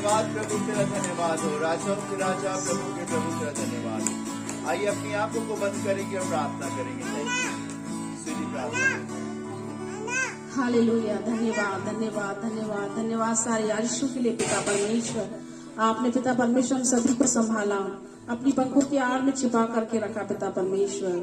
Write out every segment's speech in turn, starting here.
धन्यवाद प्रभु तेरा धन्यवाद हो। राजाओं के राजा प्रभु के प्रभु तेरा धन्यवाद हो। आइए अपनी आंखों को बंद करेंगे और प्रार्थना करेंगे। सीधी प्रार्थना। हालेलुया। धन्यवाद धन्यवाद धन्यवाद धन्यवाद सारे यीशु के लिए पिता परमेश्वर। आपने पिता परमेश्वर हम सभी को संभाला, अपनी पंखों की आड़ में छिपा करके रखा पिता परमेश्वर।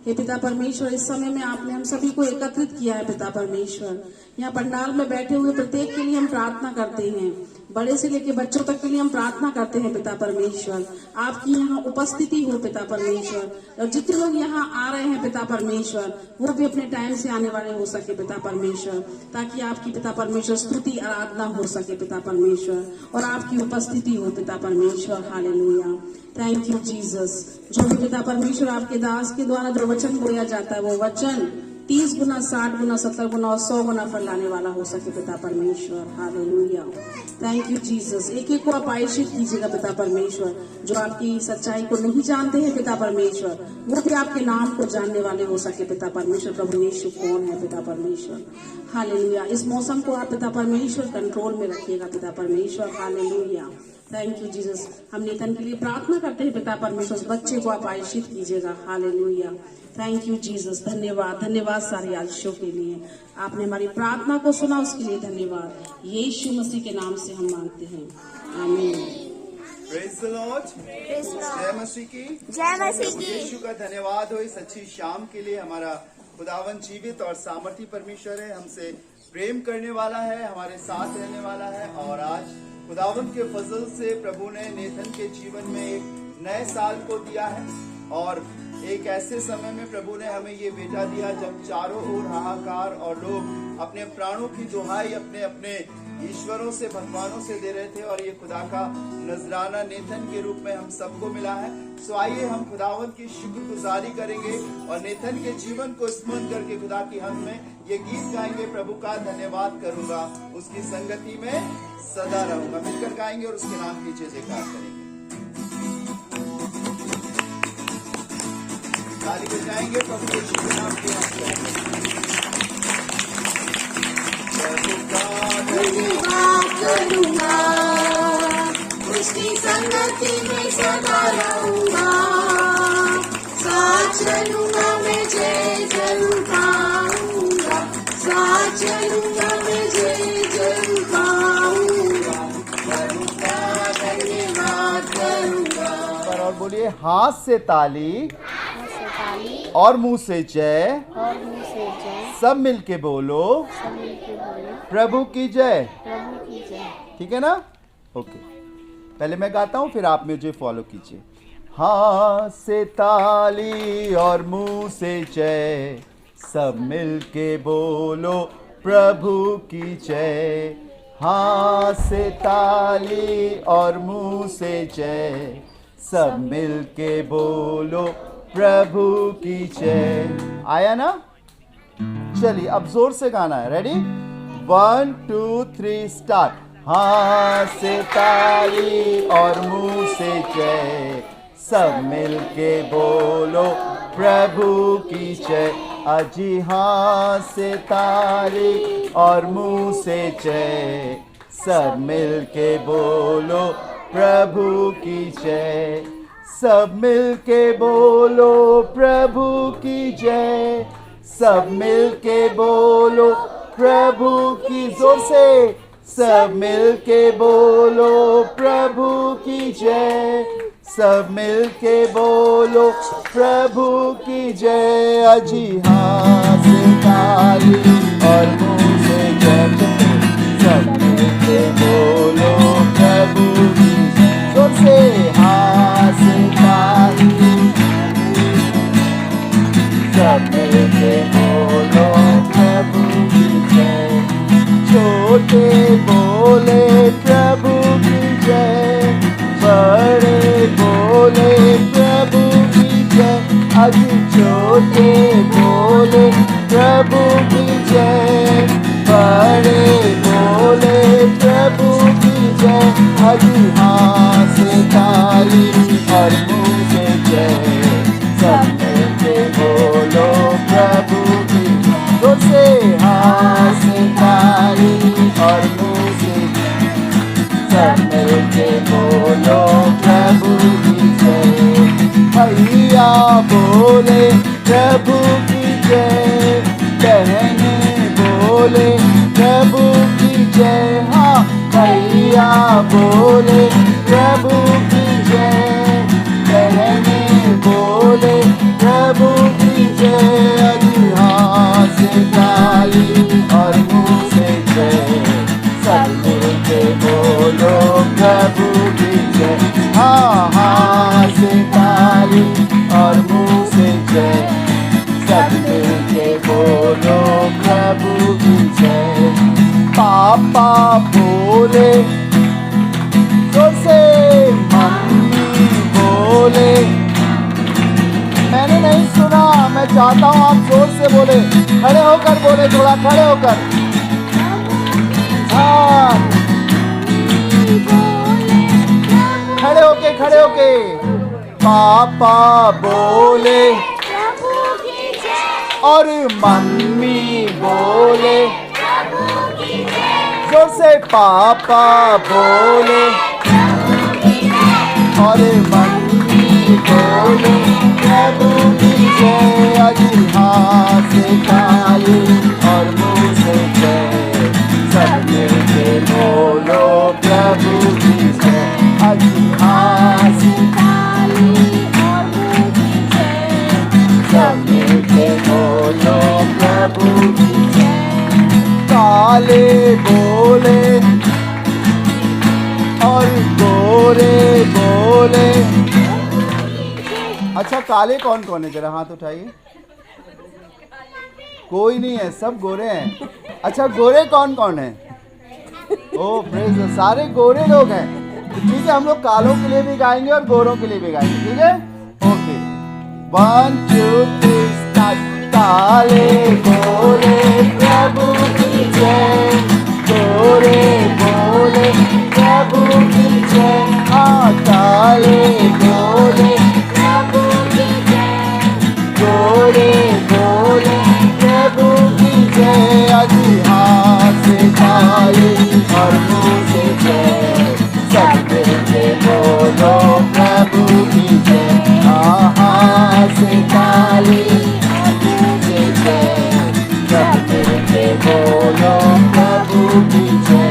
हे पिता परमेश्वर, इस समय में आपने हम सभी को एकत्रित किया है पिता परमेश्वर। यहाँ पंडाल में बैठे हुए प्रत्येक के लिए हम प्रार्थना करते हैं, बड़े से लेकर बच्चों तक के लिए हम प्रार्थना करते हैं पिता परमेश्वर। आपकी यहाँ उपस्थिति हो पिता परमेश्वर, और जितने लोग यहाँ आ रहे हैं पिता परमेश्वर वो भी अपने टाइम से आने वाले हो सके पिता परमेश्वर, ताकि आपकी पिता परमेश्वर स्तुति आराधना हो सके पिता परमेश्वर, और आपकी उपस्थिति हो पिता परमेश्वर। हालेलुया। Thank you Jesus. जो भी पिता परमेश्वर आपके दास के द्वारा जो वचन बोया जाता है वो वचन 30 गुना 60 गुना 70 गुना और 100 गुना फल लाने वाला हो सके पिता परमेश्वर। हालेलुया। Thank you Jesus. एक एक को आप आशीष कीजिएगा पिता परमेश्वर। जो आपकी सच्चाई को नहीं जानते हैं पिता परमेश्वर वो भी आपके नाम को जानने वाले हो सके पिता परमेश्वर। प्रभु यीशु कौन है पिता परमेश्वर। हालेलुया। इस मौसम को आप पिता परमेश्वर कंट्रोल में रखिएगा पिता परमेश्वर। हालेलुया। Thank you Jesus. हम नेतन के लिए प्रार्थना करते हैं पिता परमेश्वर, उस बच्चे को आप आशीषित कीजिएगा। हालेलुया। Thank you Jesus. धन्यवाद धन्यवाद सारे आशीषों के लिए। आपने हमारी प्रार्थना को सुना, उसके लिए धन्यवाद। यीशु मसीह के नाम से हम मांगते हैं, आमीन। Praise the Lord. जय मसीह की। जय मसीह की। यीशु का धन्यवाद हो इस अच्छी शाम के लिए। हमारा खुदावन जीवित और सामर्थी परमेश्वर है, हमसे प्रेम करने वाला है, हमारे साथ रहने वाला है। और आज खुदावन के फजल से प्रभु ने नेथन के जीवन में एक नए साल को दिया है, और एक ऐसे समय में प्रभु ने हमें ये बेटा दिया जब चारों ओर हाहाकार और लोग अपने प्राणों की दुहाई अपने अपने ईश्वरों से भगवानों से दे रहे थे, और ये खुदा का नजराना नेथन के रूप में हम सबको मिला है। सो आइए हम खुदावन की शुक्रगुजारी करेंगे और नेथन के जीवन को स्मरण करके खुदा की हम में ये गीत गाएंगे। प्रभु का धन्यवाद करूंगा, उसकी संगति में सदा रहूंगा। मिलकर गाएंगे और उसके नाम की जयकार करेंगे। ताली बजाएंगे प्रभु यीशु के नाम के धन्यवाद करूंगा, उसकी संगति में सदा रहूंगा। साथ चलूंगा मैं, जय जरूर पाऊंगा। साथ चलूंगा मैं, जय जरूर पाऊंगा। करूंगा धन्यवाद करूंगा। और बोलिए हाथ से ताली और मुंह से जय, सब मिलके बोलो प्रभु की जय। ठीक है ना? ओके, पहले मैं गाता हूँ फिर आप मुझे फॉलो कीजिए। हाथ से ताली और मुंह से जय, सब मिलके बोलो प्रभु की जय। हाथ से ताली और मुंह से जय, सब मिलके बोलो प्रभु की जय। आया ना? चलिए अब जोर से गाना है। रेडी? 1 2 3 स्टार्ट। हाथ से ताली और मुंह से जय, सब मिलके बोलो प्रभु की जय। अजी हाथ से ताली और मुंह से जय, सब मिलके बोलो प्रभु की जय। सब मिलके बोलो प्रभु की जय, सब मिलके बोलो प्रभु की, जोर से सब मिलके बोलो प्रभु की जय। सब मिलके बोलो प्रभु की जय। अजी हाथ से ताली और मुंह से जय, सब मिलके बोलो प्रभु की जय। जोर से हाथ से ताली, सब मिलके बोलो प्रभु की जय। छोटे बोले अजी छोटे बोले प्रभु की जय, बड़े बोले प्रभु की जय, अजी हाथ से ताली और मुंह से जय, सब मिलके बोलो प्रभु की जोर से, हाथ से ताली और मुंह से सब मिलके बोलो प्रभु की जय। भैया बोले प्रभु की जय, बहने बोले प्रभु की जय, हाँ भैया बोले प्रभु की जय, बहने बोले प्रभु की जय, अजी हाथ से ताली और मुंह से जय, सब मिलके बोलो प्रभु की जय, हाँ हाथ से ताली और मुंह से जय, सब मिलके बोलो प्रभु की जय। पापा बोले जोर से, मम्मी बोले, मैंने नहीं सुना, मैं चाहता हूँ आप जोर से बोले, खड़े होकर बोले, थोड़ा खड़े होकर, हाँ खड़े होके, खड़े होके। पापा बोले और मम्मी बोले जोर से, पापा बोले और मम्मी बोले प्रभु की जय, अजी हाथ से ताली और मुंह से जय, सब मिलके बोलो प्रभु की जय, अजी हाथ से ताली और मुंह से जय, सब मिलके बोलो प्रभु की जय। काले बोले और गोरे बोले, अच्छा काले कौन कौन है, जरा हाथ उठाइए, कोई नहीं है, सब गोरे हैं। अच्छा गोरे कौन कौन है? ओ प्रेज, सारे गोरे लोग हैं। तो ठीक है, हम लोग कालों के लिए भी गाएंगे और गोरों के लिए भी गाएंगे, ठीक है? Okay, 1 2 3 start. काले गोरे प्रभु की जय, गोरे बोले प्रभु की जय, हाँ काले बोले प्रभु की जय, गोरे बोले प्रभु की जय, अजी हाथ से ताली और मुंह से जय, सब मिलके बोलो प्रभु की जय, हाँ हाथ से ताली और मुंह से जय, सब मिलके बोलो प्रभु की जय।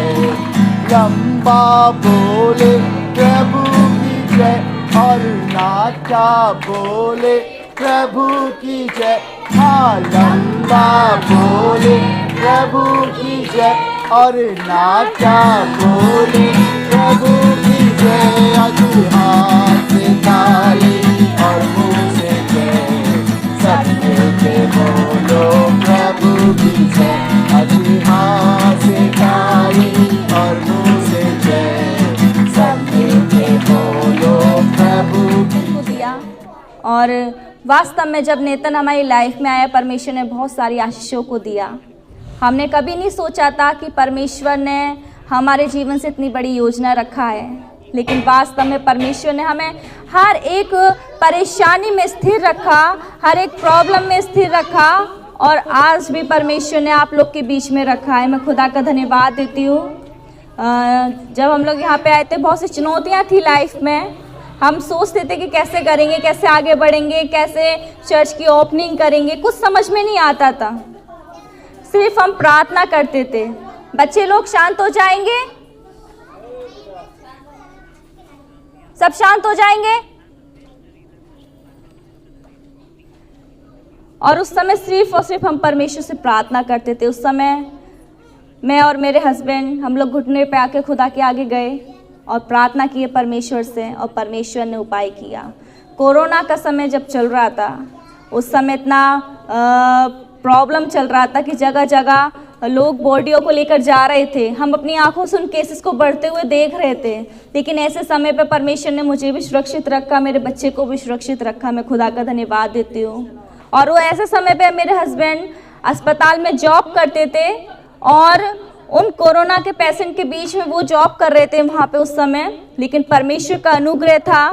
लंबा बोले प्रभु की जय और नाचा बोले प्रभु की जय, हाँ लंबा बोले प्रभु की जय और नाचा बोले प्रभु की जय, अजी हाथ से ताली और मुंह से जय, सब मिलके बोलो प्रभु की जय, अजी हाथ से ताली और मुंह से जय, सब मिलके बोलो प्रभु की दिया। और वास्तव में जब नेतन हमारी लाइफ में आया, परमेश्वर ने बहुत सारी आशीषों को दिया। हमने कभी नहीं सोचा था कि परमेश्वर ने हमारे जीवन से इतनी बड़ी योजना रखा है, लेकिन वास्तव में परमेश्वर ने हमें हर एक परेशानी में स्थिर रखा, हर एक प्रॉब्लम में स्थिर रखा, और आज भी परमेश्वर ने आप लोग के बीच में रखा है। मैं खुदा का धन्यवाद देती हूँ। जब हम लोग यहाँ पे आए थे, बहुत सी चुनौतियाँ थी लाइफ में। हम सोचते थे कि कैसे करेंगे, कैसे आगे बढ़ेंगे, कैसे चर्च की ओपनिंग करेंगे, कुछ समझ में नहीं आता था। सिर्फ हम प्रार्थना करते थे। बच्चे लोग शांत हो जाएंगे, सब शांत हो जाएंगे। और उस समय सिर्फ और सिर्फ हम परमेश्वर से प्रार्थना करते थे। उस समय मैं और मेरे हस्बैंड, हम लोग घुटने पे आके खुदा के आगे गए और प्रार्थना किए परमेश्वर से, और परमेश्वर ने उपाय किया। कोरोना का समय जब चल रहा था, उस समय इतना प्रॉब्लम चल रहा था कि जगह जगह लोग बॉडियों को लेकर जा रहे थे। हम अपनी आंखों से उन केसेस को बढ़ते हुए देख रहे थे, लेकिन ऐसे समय पर परमेश्वर ने मुझे भी सुरक्षित रखा, मेरे बच्चे को भी सुरक्षित रखा। मैं खुदा का धन्यवाद देती हूँ। और वो ऐसे समय पे मेरे हस्बैंड अस्पताल में जॉब करते थे और उन कोरोना के पेशेंट के बीच में वो जॉब कर रहे थे वहाँ पे उस समय, लेकिन परमेश्वर का अनुग्रह था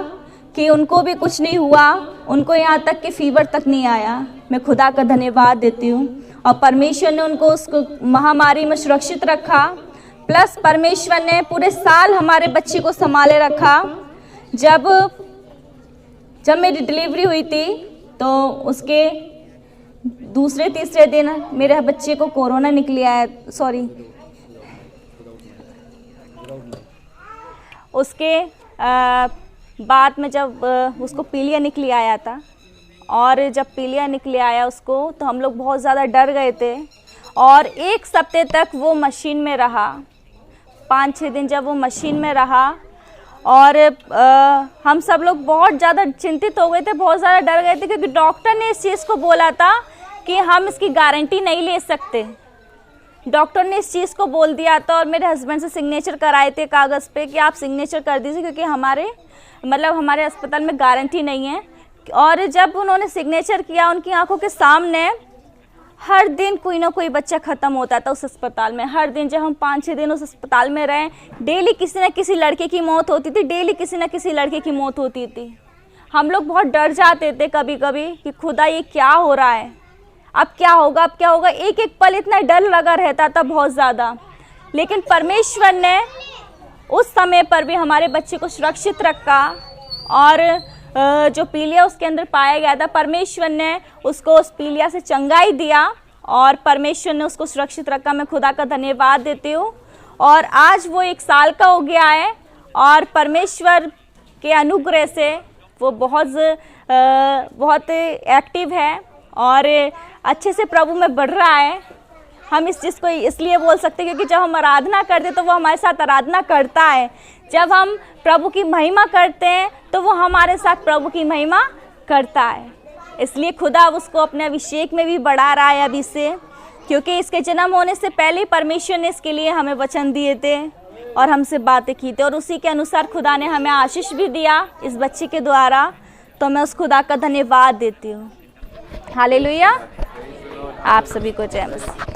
कि उनको भी कुछ नहीं हुआ, उनको यहाँ तक कि फीवर तक नहीं आया। मैं खुदा का धन्यवाद देती हूँ। और परमेश्वर ने उनको उस महामारी में सुरक्षित रखा, प्लस परमेश्वर ने पूरे साल हमारे बच्चे को संभाले रखा। जब मेरी डिलीवरी हुई थी तो उसके दूसरे तीसरे दिन मेरे बच्चे को कोरोना निकल आया, उसके बाद में जब उसको पीलिया निकल आया था, और जब पीलिया निकल आया उसको तो हम लोग बहुत ज़्यादा डर गए थे। और 1 सप्ताह तक वो मशीन में रहा, 5-6 दिन जब वो मशीन में रहा, और हम सब लोग बहुत ज़्यादा चिंतित हो गए थे, बहुत ज़्यादा डर गए थे, क्योंकि डॉक्टर ने इस चीज़ को बोला था कि हम इसकी गारंटी नहीं ले सकते। डॉक्टर ने इस चीज़ को बोल दिया था, और मेरे हस्बैंड से सिग्नेचर कराए थे कागज़ पे कि आप सिग्नेचर कर दीजिए, क्योंकि हमारे अस्पताल में गारंटी नहीं है। और जब उन्होंने सिग्नेचर किया, उनकी आंखों के सामने हर दिन कोई ना कोई बच्चा ख़त्म होता था उस अस्पताल में। हर दिन जब हम 5-6 दिन उस अस्पताल में रहे, डेली किसी न किसी लड़के की मौत होती थी, डेली किसी न किसी लड़के की मौत होती थी। हम लोग बहुत डर जाते थे कभी कभी कि खुदा ये क्या हो रहा है, अब क्या होगा, अब क्या होगा। एक एक पल इतना डर लगा रहता था बहुत ज़्यादा। लेकिन परमेश्वर ने उस समय पर भी हमारे बच्चे को सुरक्षित रखा, और जो पीलिया उसके अंदर पाया गया था, परमेश्वर ने उसको उस पीलिया से चंगाई दिया, और परमेश्वर ने उसको सुरक्षित रखा। मैं खुदा का धन्यवाद देती हूँ। और आज वो 1 साल का हो गया है, और परमेश्वर के अनुग्रह से वो बहुत एक्टिव है और अच्छे से प्रभु में बढ़ रहा है। हम इस चीज़ को इसलिए बोल सकते हैं क्योंकि जब हम आराधना करते तो वो हमारे साथ आराधना करता है। जब हम प्रभु की महिमा करते हैं तो वो हमारे साथ प्रभु की महिमा करता है। इसलिए खुदा उसको अपने अभिषेक में भी बढ़ा रहा है अभी से, क्योंकि इसके जन्म होने से पहले परमेश्वर ने इसके लिए हमें वचन दिए थे और हमसे बातें की थी, और उसी के अनुसार खुदा ने हमें आशीष भी दिया इस बच्चे के द्वारा। तो मैं उस खुदा का धन्यवाद देती हूँ। हालेलुया। आप सभी को जय मसीह।